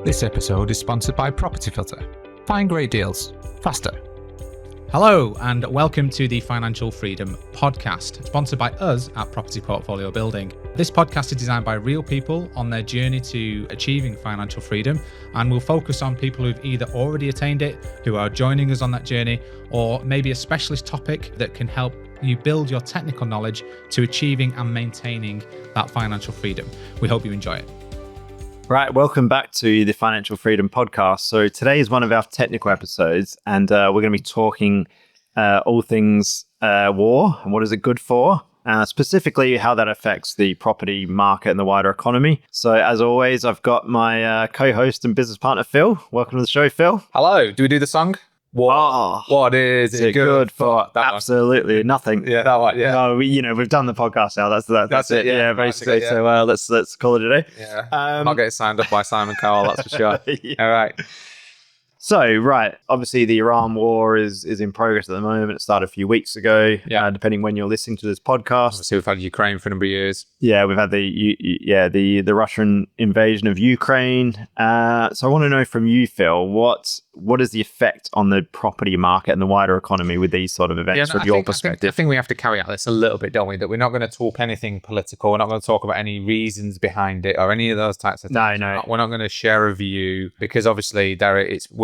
This episode is sponsored by Property Filter. Find great deals faster. Hello and welcome to the Financial Freedom Podcast, sponsored by us at Property Portfolio Building. This podcast is designed by real people on their journey to achieving financial freedom, and we'll focus on people who've either already attained it, who are joining us on that journey, or maybe a specialist topic that can help you build your technical knowledge to achieving and maintaining that financial freedom. We hope you enjoy it. Right, welcome back to the Financial Freedom Podcast. So today is one of our technical episodes, and we're going to be talking all things war and what is it good for, specifically how that affects the property market and the wider economy. So as always, I've got my co-host and business partner, Phil. Welcome to the show, Phil. Hello, do we do the song? What is it good for? Absolutely nothing. Yeah, that one. Yeah. No, we've done the podcast now. That's it. Yeah, basically. Yeah. So let's call it a day. Yeah. I'll get signed up by Simon Cowell, that's for sure. Yeah. All right. So, right, obviously the Iran war is in progress at the moment. It started a few weeks ago, depending when you're listening to this podcast. Obviously, we've had Ukraine for a number of years. Yeah, we've had the Russian invasion of Ukraine. So I want to know from you, Phil, what is the effect on the property market and the wider economy with these sort of events from your perspective? I think we have to carry out this a little bit, don't we? That we're not going to talk anything political. We're not going to talk about any reasons behind it or any of those types of things. No. We're not going to share a view because obviously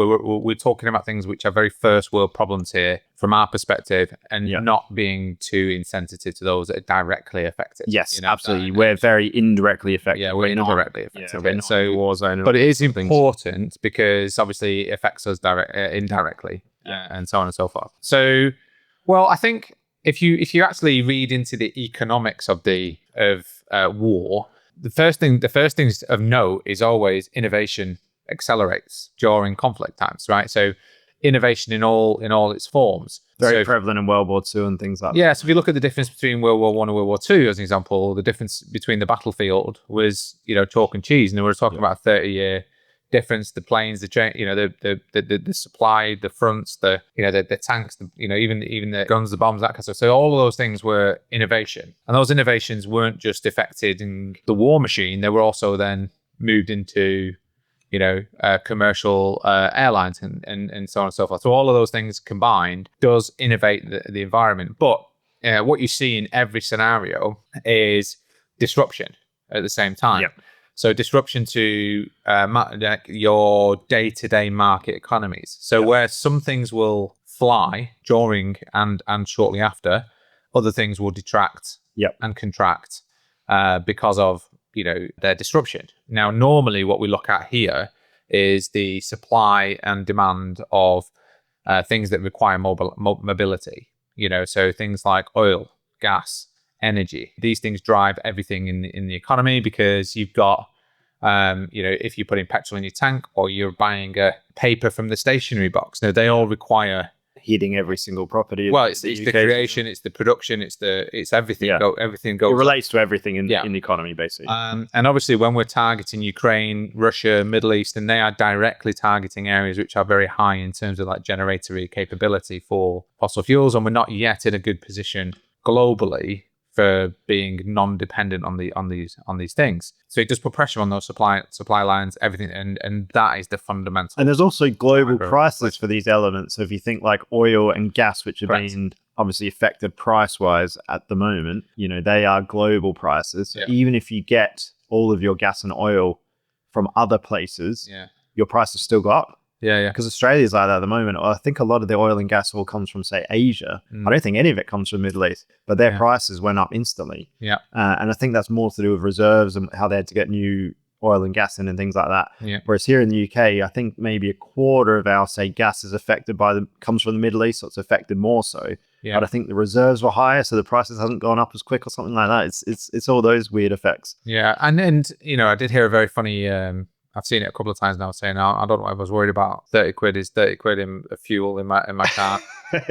we're talking about things which are very first world problems here from our perspective, and not being too insensitive to those that are directly affected. Yes, absolutely. We're very indirectly affected. Yeah, we're not directly affected. We're not in a war zone. But it is important because obviously it affects us indirectly, and so on and so forth. So, well, I think if you actually read into the economics of war, the first things of note is always innovation accelerates during conflict times, right? So innovation in all its forms. Very prevalent in World War II and things like that. Yeah, so if you look at the difference between World War I and World War II, as an example, the difference between the battlefield was, chalk and cheese. And we're talking about a 30-year difference, the planes, the supply, the fronts, the tanks, even the guns, the bombs, that kind of stuff. So all of those things were innovation. And those innovations weren't just affected in the war machine, they were also then moved into commercial airlines and so on and so forth. So all of those things combined does innovate the environment. But what you see in every scenario is disruption at the same time. Yep. So disruption to your day-to-day market economies. So where some things will fly during and shortly after, other things will detract and contract because of their disruption. Now, normally what we look at here is the supply and demand of things that require mobility. So things like oil, gas, energy. These things drive everything in the economy because you've got, if you're putting petrol in your tank or you're buying a paper from the stationery box, they all require heating every single property. Well, it's the creation, it's the production, it's everything. Everything goes. It relates to everything in the economy, basically. And obviously, when we're targeting Ukraine, Russia, Middle East, and they are directly targeting areas which are very high in terms of like generatory capability for fossil fuels, and we're not yet in a good position globally for being non-dependent on these things. So it does put pressure on those supply lines, everything, and that is the fundamental. And there's also global prices for these elements. So if you think like oil and gas, which are being obviously affected price-wise at the moment, they are global prices. Yeah. Even if you get all of your gas and oil from other places, your prices still go up. Yeah. Because Australia's like that at the moment. I think a lot of the oil and gas all comes from, say, Asia. I don't think any of it comes from the Middle East, but their prices went up instantly. Yeah. And I think that's more to do with reserves and how they had to get new oil and gas in and things like that. Yeah. Whereas here in the UK, I think maybe a quarter of our, say, gas is affected comes from the Middle East, so it's affected more so. Yeah. But I think the reserves were higher, so the prices hasn't gone up as quick or something like that. It's all those weird effects. Yeah. And I did hear a very funny I've seen it a couple of times now saying, I don't know, I was worried about 30 quid is 30 quid in fuel in my car.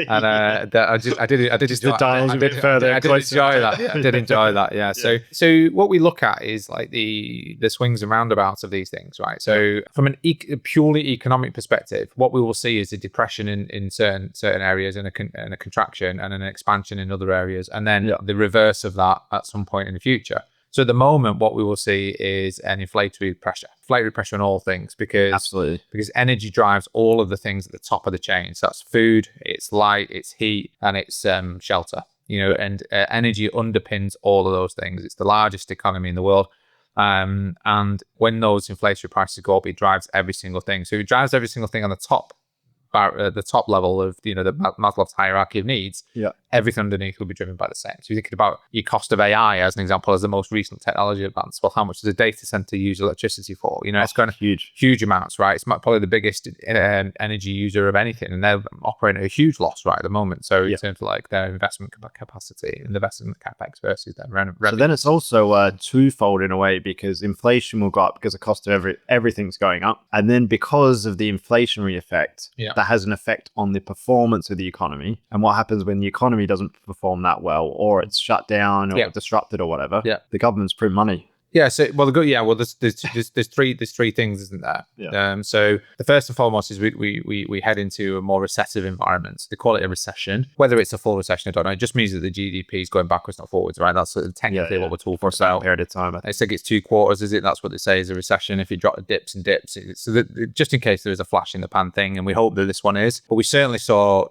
And I did just the dials a bit further. I did enjoy that. I did enjoy that. Yeah. So what we look at is like the swings and roundabouts of these things, right? So from a purely economic perspective, what we will see is a depression in certain areas and a contraction and an expansion in other areas, and then the reverse of that at some point in the future. So at the moment, what we will see is an inflationary pressure on all things Absolutely. because energy drives all of the things at the top of the chain. So that's food, it's light, it's heat, and it's shelter. And energy underpins all of those things. It's the largest economy in the world. And when those inflationary prices go up, it drives every single thing. So it drives every single thing on the top level of the Maslow's hierarchy of needs. Yeah. Everything underneath will be driven by the same. So you're thinking about your cost of AI as an example, as the most recent technology advance. Well, how much does a data center use electricity for? It's going to huge amounts, right? It's probably the biggest energy user of anything, and they're operating at a huge loss right at the moment. So in terms of like their investment capacity and investment capex versus their revenue. So then it's also twofold in a way, because inflation will go up because the cost of everything's going up, and then because of the inflationary effect, that has an effect on the performance of the economy. And what happens when the economy doesn't perform that well, or it's shut down or disrupted or whatever? The governments print money. There's three things, isn't there? So the first and foremost is we head into a more recessive environment. They call it a recession. Whether it's a full recession, I don't know. It just means that the GDP is going backwards, not forwards, right? That's technically what we're talking for about. Period of time. I think it's 2 quarters, is it? That's what they say is a recession. If you drop the dips and dips, so that, just in case there is a flash in the pan thing, and we hope that this one is. But we certainly saw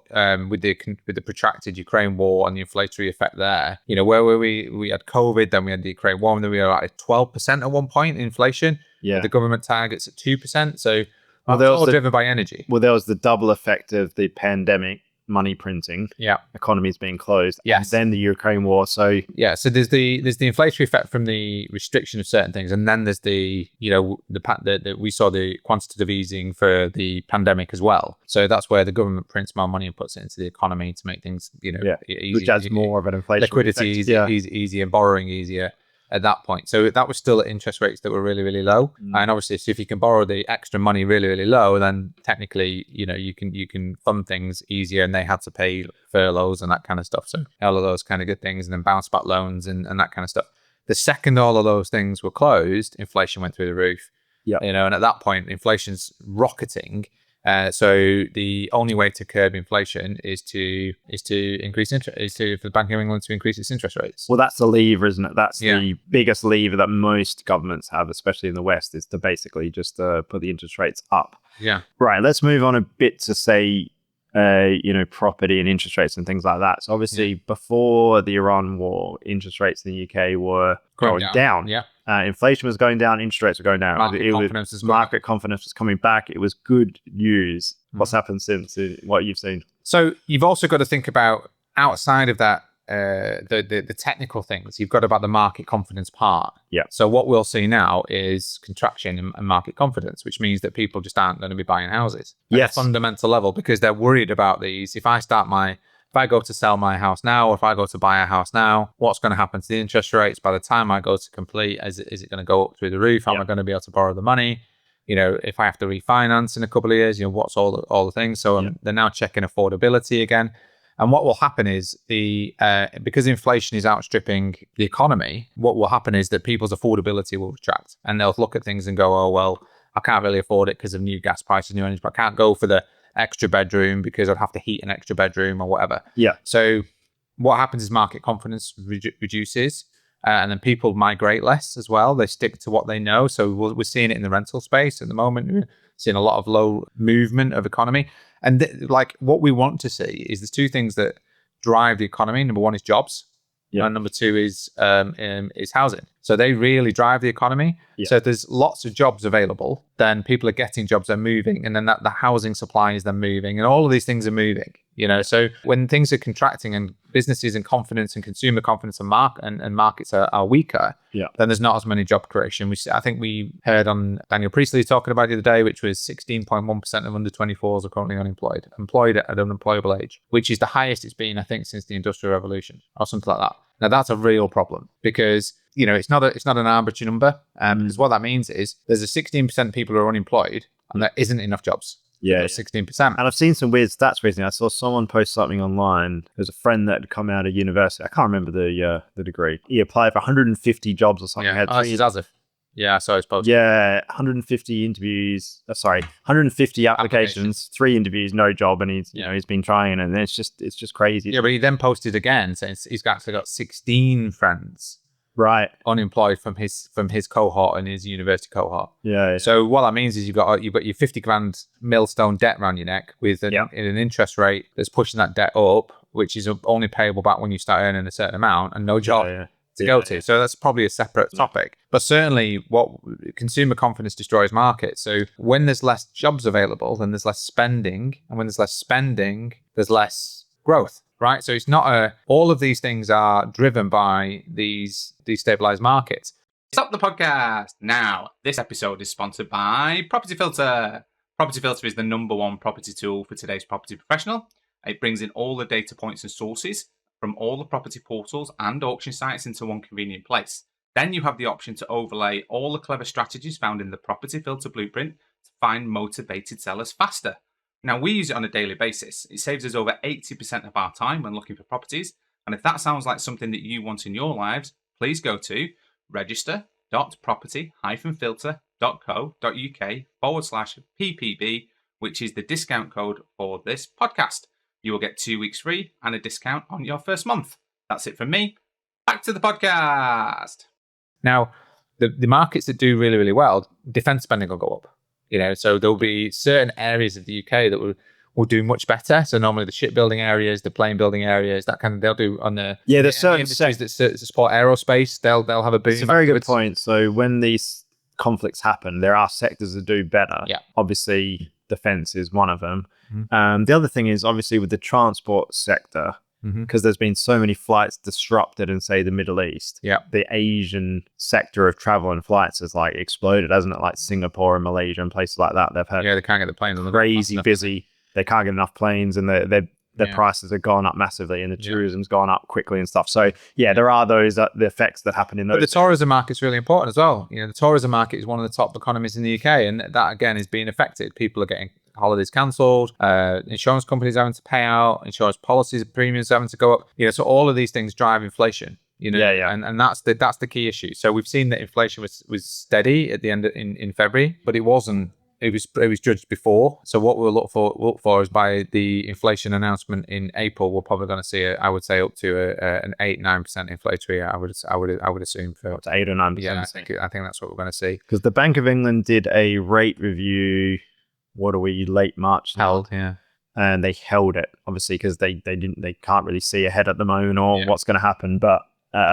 with the protracted Ukraine war and the inflationary effect there. Where were we? We had COVID, then we had the Ukraine war, and then we were at 12% at one point in inflation. The government targets at 2%. So all driven by energy. Well, there was the double effect of the pandemic, money printing, economies being closed, and then the Ukraine war. So there's the inflationary effect from the restriction of certain things, and then there's the we saw the quantitative easing for the pandemic as well. So that's where the government prints more money and puts it into the economy to make things easy, which adds more of an inflation. Liquidity easier, and borrowing easier at that point. So that was still at interest rates that were really, really low. And obviously, so if you can borrow the extra money really, really low, then technically, you can fund things easier, and they had to pay furloughs and that kind of stuff. So all of those kind of good things, and then bounce back loans and that kind of stuff. The second all of those things were closed, inflation went through the roof. And at that point, inflation's rocketing. So the only way to curb inflation is to increase interest, for the Bank of England to increase its interest rates. Well, that's the lever, isn't it? That's the biggest lever that most governments have, especially in the West, is to basically just put the interest rates up. Right. Let's move on a bit to say, property and interest rates and things like that. So obviously, before the Iran war, interest rates in the UK were going down. Inflation was going down, interest rates were going down. Market confidence was coming back. It was good news. What's happened since? What you've seen? So you've also got to think about, outside of that, the technical things. You've got about the market confidence part. So what we'll see now is contraction in market confidence, which means that people just aren't going to be buying houses at a fundamental level, because they're worried about these. If I go to sell my house now, or if I go to buy a house now, what's going to happen to the interest rates by the time I go to complete? Is it going to go up through the roof? Am I going to be able to borrow the money? If I have to refinance in a couple of years, what's all the things? So they're now checking affordability again. And what will happen is because inflation is outstripping the economy, what will happen is that people's affordability will retract, and they'll look at things and go, oh, well, I can't really afford it because of new gas prices, new energy, but I can't go for the extra bedroom because I'd have to heat an extra bedroom or whatever. So what happens is market confidence reduces, and then people migrate less as well. They stick to what they know. So we're seeing it in the rental space at the moment. We're seeing a lot of low movement of economy. And what we want to see is there's 2 things that drive the economy. Number 1 is jobs. And number 2 is housing. So they really drive the economy. So if there's lots of jobs available, then people are getting jobs, they're moving, and then the housing supply is then moving, and all of these things are moving. So when things are contracting and businesses and confidence and consumer confidence and markets are weaker, then there's not as many job creation. I think we heard on Daniel Priestley talking about it the other day, which was 16.1% of under 24s are currently employed at an unemployable age, which is the highest it's been, I think, since the Industrial Revolution or something like that. Now that's a real problem, because it's not an arbitrary number. Because what that means is there's a 16% of people who are unemployed, and there isn't enough jobs. 16%. And I've seen some weird stats recently. I saw someone post something online. There's a friend that had come out of university. I can't remember the degree. He applied for 150 jobs or something. This is as if. Yeah, I saw his post. 150 interviews. 150 applications, 3 interviews, no job, and he's been trying, and it's just crazy. Yeah, but he then posted again saying he's actually got 16 friends Right. unemployed from his cohort and his university cohort. Yeah. So what that means is you've got your 50 grand millstone debt around your neck with an interest rate that's pushing that debt up, which is only payable back when you start earning a certain amount, and no job to go to. So that's probably a separate topic. But certainly what consumer confidence destroys markets. So when there's less jobs available, then there's less spending. And when there's less spending, there's less growth, right? So it's not all of these things are driven by these destabilized markets. Stop the podcast now. This episode is sponsored by Property Filter. Property Filter is the #1 property tool for today's property professional. It brings in all the data points and sources from all the property portals and auction sites into one convenient place. Then you have the option to overlay all the clever strategies found in the Property Filter blueprint to find motivated sellers faster. Now, we use it on a daily basis. It saves us over 80% of our time when looking for properties. And if that sounds like something that you want in your lives, please go to register.property-filter.co.uk/PPB, which is the discount code for this podcast. You will get 2 weeks free and a discount on your first month. That's it from me. Back to the podcast. Now, the markets that do really, really well, defense spending will go up. So there'll be certain areas of the UK that will do much better. So normally the shipbuilding areas, the plane building areas, that kind of, they'll do on the there's certain industries that support aerospace. They'll have a boom. It's a very good point. So when these conflicts happen, there are sectors that do better. Yeah. Obviously, defense is one of them. The other thing is obviously with the transport sector, because there's been so many flights disrupted in, say, the Middle East. Yeah. The Asian sector of travel and flights has like exploded, hasn't it? Like Singapore and Malaysia and places like that. They've had they can't get the planes on the crazy busy. They can't get enough planes, and their prices have gone up massively, and the tourism's gone up quickly and stuff. So there are those the effects that happen in those. But the tourism market's really important as well. The tourism market is one of the top economies in the UK, and that again is being affected. People are getting holidays cancelled, insurance companies having to pay out, insurance policies, premiums having to go up. So all of these things drive inflation. And that's the key issue. So we've seen that inflation was steady at the end in February, but it wasn't. It was judged before. So what we'll look for is by the inflation announcement in April, we're probably going to see I would say up to an 8-9% inflationary. I would assume for up to 8 or 9%. Yeah, I think that's what we're going to see. Because the Bank of England did a rate review. What are we, late March now? And they held it, obviously, because they can't really see ahead at the moment or what's going to happen. But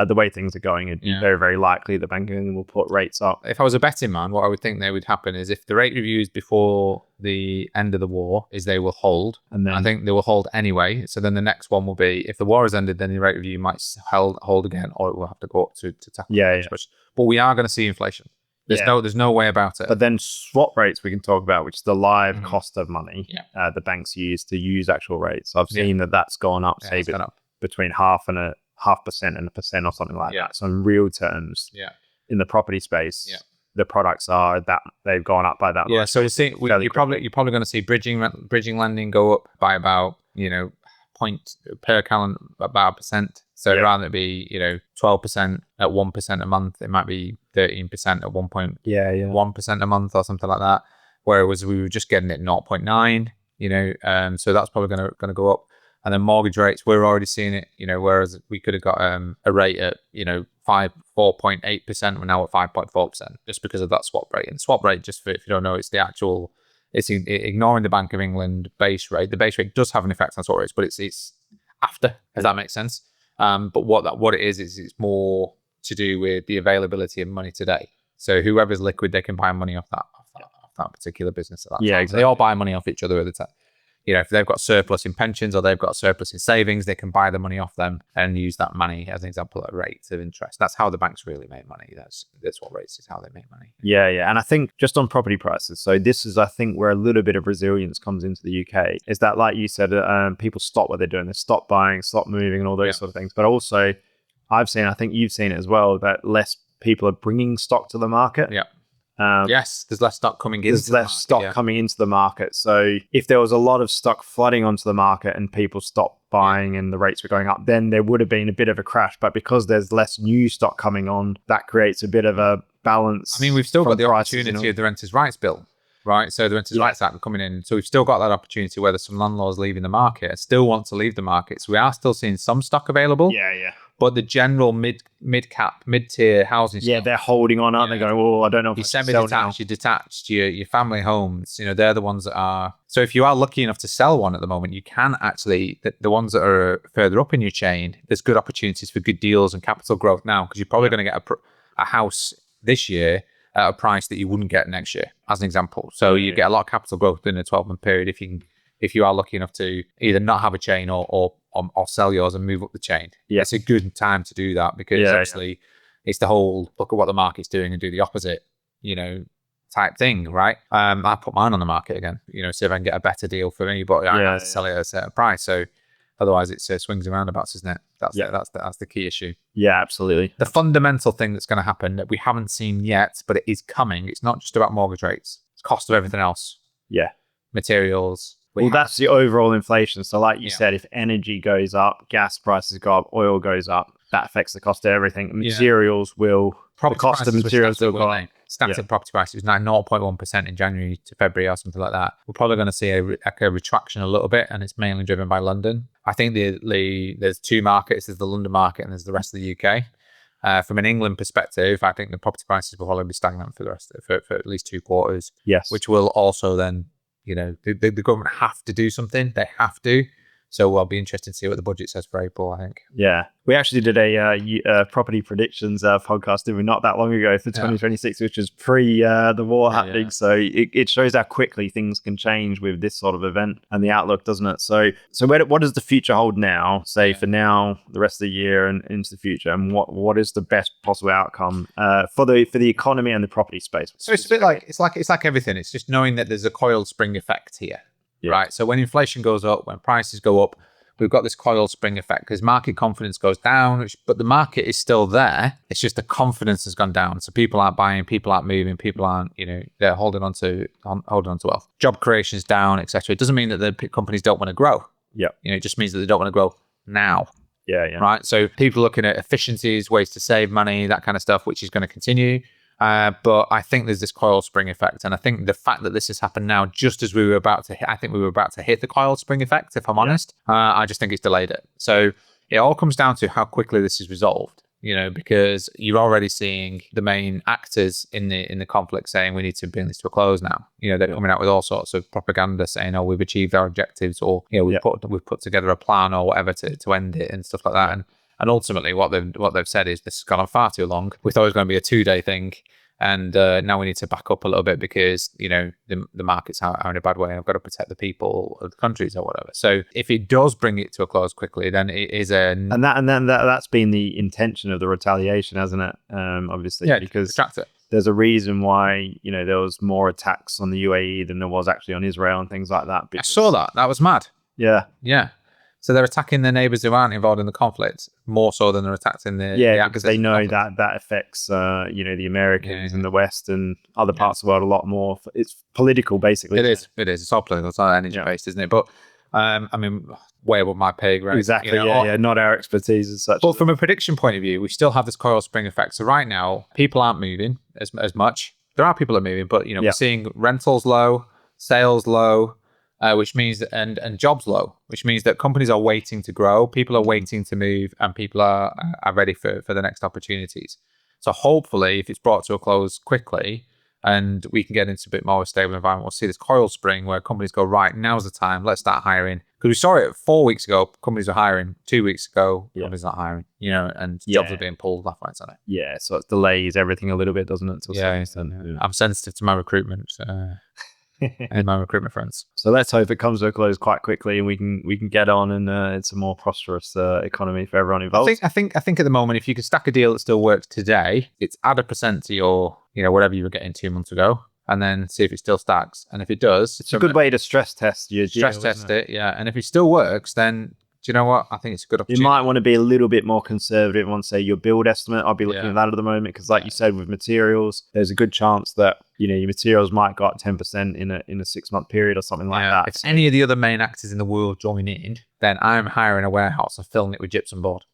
the way things are going, it'd be very, very likely the Bank of England will put rates up. If I was a betting man, what I would think would happen is if the rate reviews before the end of the war is they will hold. And then I think they will hold anyway. So then the next one will be, if the war has ended, then the rate review might hold again, or it will have to go up to tackle But we are going to see inflation. There's no way about it. But then swap rates we can talk about, which is the live cost of money the banks use to use actual rates. I've seen that's gone up, say, between 0.5% and 1% or something like that. So in real terms, in the property space, the products are that they've gone up by that much. Yeah, so you're probably going to see bridging lending go up by about point per calendar about 1%. So rather than be 12% at 1% a month, it might be 13% at 1.1% a month or something like that. Whereas we were just getting it 0.9, so that's probably going to go up. And then mortgage rates, we're already seeing it, whereas we could have got a rate at 4.8%, we're now at 5.4% just because of that swap rate. And swap rate, just if you don't know, it's ignoring the Bank of England base rate. The base rate does have an effect on swap rates, but it's after, if that makes sense. But what it is it's more to do with the availability of money today. So whoever's liquid, they can buy money off that particular business at that time. Exactly. They all buy money off each other at the time. If they've got surplus in pensions or they've got surplus in savings, they can buy the money off them and use that money as an example at rates of interest. That's how the banks really make money. That's what rates is how they make money. Yeah. And I think just on property prices, so this is, I think, where a little bit of resilience comes into the UK, is that, like you said, people stop what they're doing. They stop buying, stop moving and all those sort of things. But also, I think you've seen it as well, that less people are bringing stock to the market. Yeah. Yes, there's less stock coming in. There's less stock coming into the market. So if there was a lot of stock flooding onto the market and people stopped buying and the rates were going up, then there would have been a bit of a crash. But because there's less new stock coming on, that creates a bit of a balance. I mean, we've still got the opportunity of the Renters' Rights Bill, right? So the Renters' Rights Act coming in. So we've still got that opportunity where there's some landlords leaving the market, still want to leave the market. So we are still seeing some stock available. Yeah. But the general mid-tier housing Yeah, stock, they're holding on, aren't they? Yeah. Going, well, I don't know if your I should sell now. semi-detached, your detached, your family homes, they're the ones that are. So if you are lucky enough to sell one at the moment, you can actually, the ones that are further up in your chain, there's good opportunities for good deals and capital growth now, because you're probably going to get a house this year at a price that you wouldn't get next year, as an example. So you get a lot of capital growth in a 12-month period if you are lucky enough to either not have a chain or sell yours and move up the chain. Yeah. It's a good time to do that, because obviously it's the whole look at what the market's doing and do the opposite, type thing, right? I put mine on the market again, see if I can get a better deal for me, but I have to sell it at a certain price. So otherwise it's swings and roundabouts, isn't it? That's the key issue. Yeah, absolutely. The fundamental thing that's going to happen that we haven't seen yet, but it is coming. It's not just about mortgage rates. It's cost of everything else. Yeah. Materials. Well, that's the overall inflation. So like you Yeah. said, if energy goes up, gas prices go up, oil goes up, that affects the cost of everything. Materials will, the cost of materials will go up. Static property prices was now 0.1% in January to February or something like that. We're probably going to see a retraction a little bit, and it's mainly driven by London. I think there's two markets. There's the London market and there's the rest of the UK. From an England perspective, I think the property prices will probably be stagnant for the rest for at least 2 quarters. Yes. Which will also then, the government have to do something. They have to. So I'll be interested to see what the budget says for April, I think. Yeah. We actually did a property predictions podcast, did we, not that long ago for 2026, which was pre the war happening. Yeah. So it shows how quickly things can change with this sort of event and the outlook, doesn't it? So what does the future hold now, say for now, the rest of the year and into the future? And what is the best possible outcome for the economy and the property space? So it's a bit like, it's like everything. It's just knowing that there's a coiled spring effect here. Yeah. Right. So when inflation goes up, when prices go up, we've got this coiled spring effect because market confidence goes down, but the market is still there. It's just the confidence has gone down. So people aren't buying, people aren't moving, people aren't, they're holding on to wealth. Job creation is down, etc. It doesn't mean that the companies don't want to grow. Yeah. It just means that they don't want to grow now. Yeah. Right. So people looking at efficiencies, ways to save money, that kind of stuff, which is going to continue. But I think there's this coiled spring effect. And I think the fact that this has happened now, just as we were about to hit, I think we were about to hit the coiled spring effect, if I'm honest. I just think it's delayed it. So it all comes down to how quickly this is resolved, because you're already seeing the main actors in the conflict saying we need to bring this to a close now. They're coming out with all sorts of propaganda saying, oh, we've achieved our objectives, or, we've put together a plan or whatever to end it and stuff like that. And ultimately, what they've said is this has gone on far too long. We thought it was going to be a 2-day thing, and now we need to back up a little bit because the markets are in a bad way, and I've got to protect the people of the countries or whatever. So if it does bring it to a close quickly, then it is and then that's been the intention of the retaliation, hasn't it? Obviously, because distract it. There's a reason why there was more attacks on the UAE than there was actually on Israel and things like that. I saw that. That was mad. Yeah. So they're attacking their neighbours who aren't involved in the conflict more so than they're attacking the because they know that affects the Americans and the West and other parts of the world a lot more. It's political, basically. It is. It's all political. It's not energy based, isn't it? But way above my pay grade. Exactly. Not our expertise as such. But from a prediction point of view, we still have this coiled spring effect. So right now, people aren't moving as much. There are people that are moving, but we're seeing rentals low, sales low. Which means and jobs low, which means that companies are waiting to grow, people are waiting to move, and people are ready for the next opportunities. So hopefully, if it's brought to a close quickly and we can get into a bit more of a stable environment, we'll see this coil spring where companies go, right, now's the time, let's start hiring. Because we saw it 4 weeks ago, companies were hiring. 2 weeks ago, companies not hiring, and jobs are being pulled left, right, center. Yeah, so it delays everything a little bit, doesn't it? I'm sensitive to my recruitment. And my recruitment friends. So let's hope it comes to a close quite quickly, and we can get on, and it's a more prosperous economy for everyone involved. I think at the moment, if you could stack a deal that still works today, it's add 1% to your whatever you were getting 2 months ago, and then see if it still stacks. And if it does, it's a good way to stress test your deal, it. Yeah, and if it still works, then do you know what? I think it's a good opportunity. You might want to be a little bit more conservative on, say, your build estimate. I'll be looking at that at the moment because, like you said, with materials, there's a good chance that your materials might go up 10% in a 6-month period or something like that. If any of the other main actors in the world join in, then I'm hiring a warehouse and filling it with gypsum board.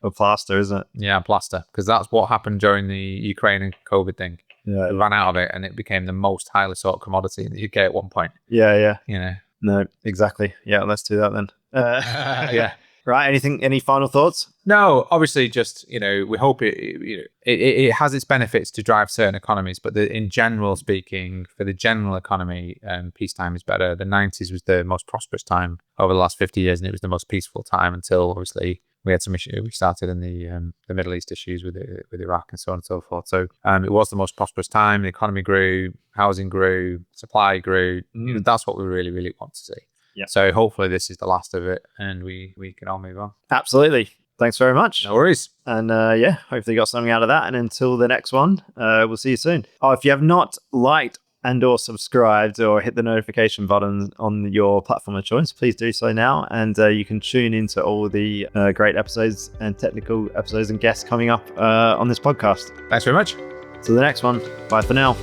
Or plaster, isn't it? Yeah, plaster, because that's what happened during the Ukraine and COVID thing. Yeah, they ran out of it, and it became the most highly sought commodity in the UK at one point. Yeah. You know. No, exactly. Yeah, let's do that then. Yeah. Right. Any final thoughts? No, obviously, just we hope it has its benefits to drive certain economies, but in general speaking, for the general economy, peacetime is better. The 90s was the most prosperous time over the last 50 years, and it was the most peaceful time until obviously we had some issues. We started in the Middle East issues with Iraq and so on and so forth. So it was the most prosperous time. The economy grew, housing grew, supply grew. That's what we really, really want to see. Yeah. So hopefully this is the last of it, and we can all move on. Absolutely. Thanks very much. No worries. And hopefully you got something out of that. And until the next one, we'll see you soon. Oh, if you have not liked and or subscribed or hit the notification button on your platform of choice, please do so now. And you can tune into all the great episodes and technical episodes and guests coming up on this podcast. Thanks very much. To the next one. Bye for now.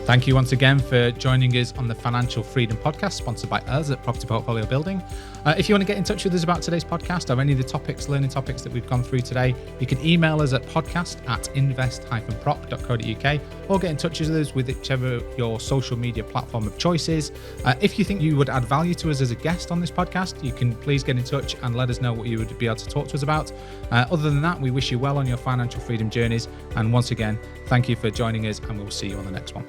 Thank you once again for joining us on the Financial Freedom Podcast, sponsored by us at Property Portfolio Building. If you want to get in touch with us about today's podcast or any of the learning topics that we've gone through today, you can email us at podcast@invest-prop.co.uk or get in touch with us with whichever your social media platform of choice is. If you think you would add value to us as a guest on this podcast, you can please get in touch and let us know what you would be able to talk to us about. Other than that, we wish you well on your financial freedom journeys. And once again, thank you for joining us, and we'll see you on the next one.